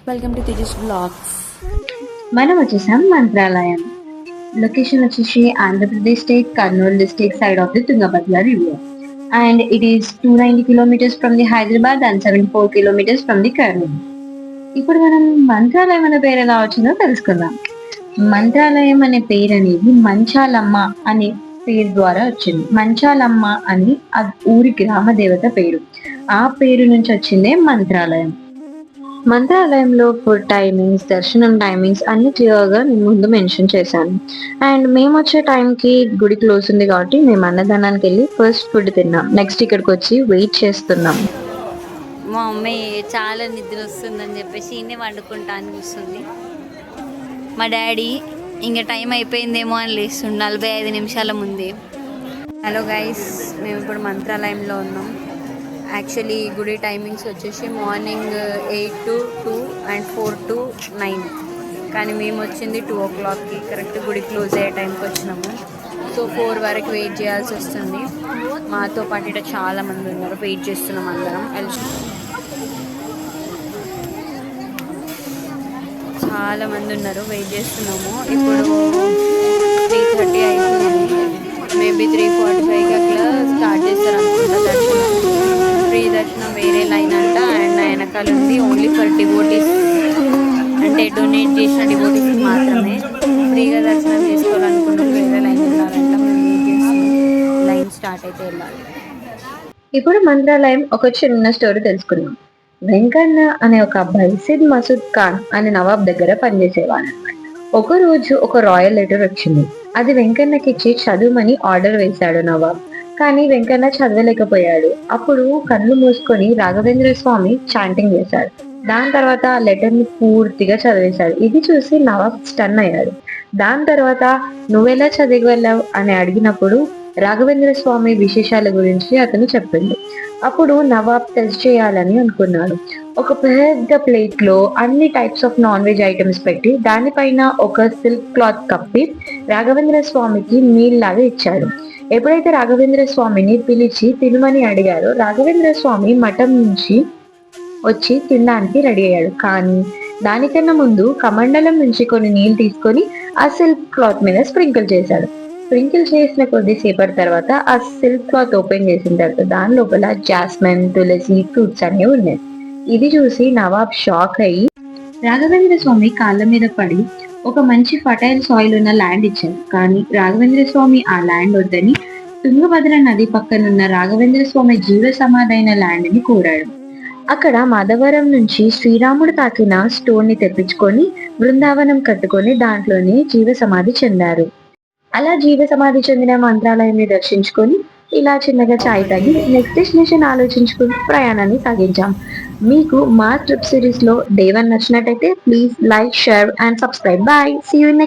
Welcome to Tejas blogs. మనం వచ్చేసాం Mantralayam. Location వచ్చేసి Andhra Pradesh state Kurnool district side of the Tungabhadra river and it is 290 kilometres from the Hyderabad and 74 kilometres from the Kurnool. ఇప్పుడు మనం మంత్రాలయం అనే పేరు ఎలా వచ్చిందో తెలుసుకుందాం. మంత్రాలయం అనే పేరు అనేది మంచాలమ్మ అనే పేరు ద్వారా వచ్చింది. మంచాలమ్మ అని ఆ ఊరి గ్రామ దేవత పేరు. ఆ పేరు నుంచి వచ్చిందే మంత్రాలయం. మంత్రాలయంలో ఫుడ్ టైమింగ్స్, దర్శనం టైమింగ్స్ అన్ని క్లియర్గా నేను ముందు మెన్షన్ చేశాను. అండ్ మేము వచ్చే టైంకి గుడి క్లోజ్ ఉంది కాబట్టి మేము అన్నదానానికి వెళ్ళి ఫస్ట్ ఫుడ్ తిన్నాం. నెక్స్ట్ ఇక్కడికి వచ్చి వెయిట్ చేస్తున్నాం. మా మమ్మీ చాలా నిద్ర వస్తుందని చెప్పేసి ఇన్నే వండుకుంటా అని కూర్చుంది. మా డాడీ ఇంకా టైం అయిపోయిందేమో అని లేస్తుంది 45 నిమిషాల ముందే. హలో గైస్, మేము ఇప్పుడు మంత్రాలయంలో ఉన్నాం. యాక్చువల్లీ గుడి టైమింగ్స్ వచ్చేసి మార్నింగ్ 8 to 2 అండ్ 4 to 9, కానీ మేము వచ్చింది 2 o'clockకి కరెక్ట్ గుడి క్లోజ్ అయ్యే టైంకి వచ్చినాము. సో 4 వరకు వెయిట్ చేయాల్సి వస్తుంది. మాతో పాటు ఇట చాలా మంది ఉన్నారు, వెయిట్ చేస్తున్నాం అందరం. చాలా మంది ఉన్నారు, వెయిట్ చేస్తున్నాము. ఇప్పుడు 3:30 అవుతుంది, మేబీ 3:45కి అట్లా స్టార్ట్ చేస్తారు అనుకుంటా దర్శనం. ఫ్రీ దర్శనం వేరే లైన్ అంట, అండ్ వెనకాల ఉంది ఓన్లీ ఫర్ డివోటీస్, అంటే డొనేట్ చేసిన డివోటీస్ మాత్రమే. ఫ్రీగా దర్శనం చేసుకోవాలనుకున్నప్పుడు వేరే లైన్ వెళ్ళాలంట. మేము వెయిట్ చేస్తున్నాం, లైన్ స్టార్ట్ అయితే వెళ్ళాలి. ఇప్పుడు మంత్రాలయం ఒక చిన్న స్టోరీ తెలుసుకుందాం. వెంకన్న అనే ఒక అబ్బాయి సిద్ మసూద్ ఖాన్ అనే నవాబ్ దగ్గర పనిచేసేవాడు. ఒక రోజు ఒక రాయల్ లెటర్ వచ్చింది. అది వెంకన్నకి ఇచ్చి చదువుమని ఆర్డర్ వేశాడు నవాబ్. కానీ వెంకన్న చదవలేకపోయాడు. అప్పుడు కళ్ళు మూసుకొని రాఘవేంద్ర స్వామి చాంటింగ్ చేశాడు. దాని తర్వాత ఆ లెటర్ ని పూర్తిగా చదివేశాడు. ఇది చూసి నవాబ్ స్టన్ అయ్యాడు. దాని తర్వాత నువ్వెలా చదివెళ్ళావు అని అడిగినప్పుడు రాఘవేంద్ర స్వామి విశేషాల గురించి అతను చెప్పింది. అప్పుడు నవాబ్ టెస్ట్ చేయాలని అనుకున్నాడు. ఒక పెద్ద ప్లేట్ లో అన్ని types of non veg items పెట్టి దానిపైన ఒక సిల్క్ క్లాత్ కప్పి రాఘవేంద్ర స్వామికి మీల్ లాగా ఇచ్చాడు. ఎప్పుడైతే రాఘవేంద్ర స్వామిని పిలిచి తినమని అడిగారో రాఘవేంద్ర స్వామి మఠం నుంచి వచ్చి తినడానికి రెడీ అయ్యాడు. కానీ దానికన్నా ముందు కమండలం నుంచి కొన్ని నీళ్లు తీసుకొని ఆ సిల్క్ క్లాత్ మీద స్ప్రింకిల్ చేశాడు. స్ప్రింకిల్ చేసిన కొద్దిసేపటి తర్వాత ఆ సిల్క్ క్లాత్ ఓపెన్ చేసిన తర్వాత దాని లోపల జాస్మిన్, తులసి ఫ్రూట్స్ అనేవి ఉన్నాయి. ఇది చూసి నవాబ్ షాక్ అయ్యి రాఘవేంద్ర స్వామి కాళ్ళ మీద పడి ఒక మంచి ఫర్టైల్ సాయిల్ ఉన్న ల్యాండ్ ఇచ్చారు. కానీ రాఘవేంద్ర స్వామి ఆ ల్యాండ్ వద్దని తుంగభద్ర నది పక్కనున్న రాఘవేంద్ర స్వామి జీవ సమాధైన ల్యాండ్ ని కోరాడు. అక్కడ మాధవరం నుంచి శ్రీరాముడు తాకిన స్టోన్ ని తెప్పించుకొని బృందావనం కట్టుకొని దాంట్లోనే జీవ సమాధి చెందారు. అలా జీవ సమాధి చెందిన మంత్రాలయాన్ని దర్శించుకొని ఇలా చిన్నగా చాయ్ తాగి నెక్స్ట్ డెస్టినేషన్ ఆలోచించుకుని ప్రయాణాన్ని సాగించాం. మీకు మా ట్రిప్ సిరీస్ లో డే 1 నచ్చినట్టయితే please like, share and subscribe. Bye, see you next.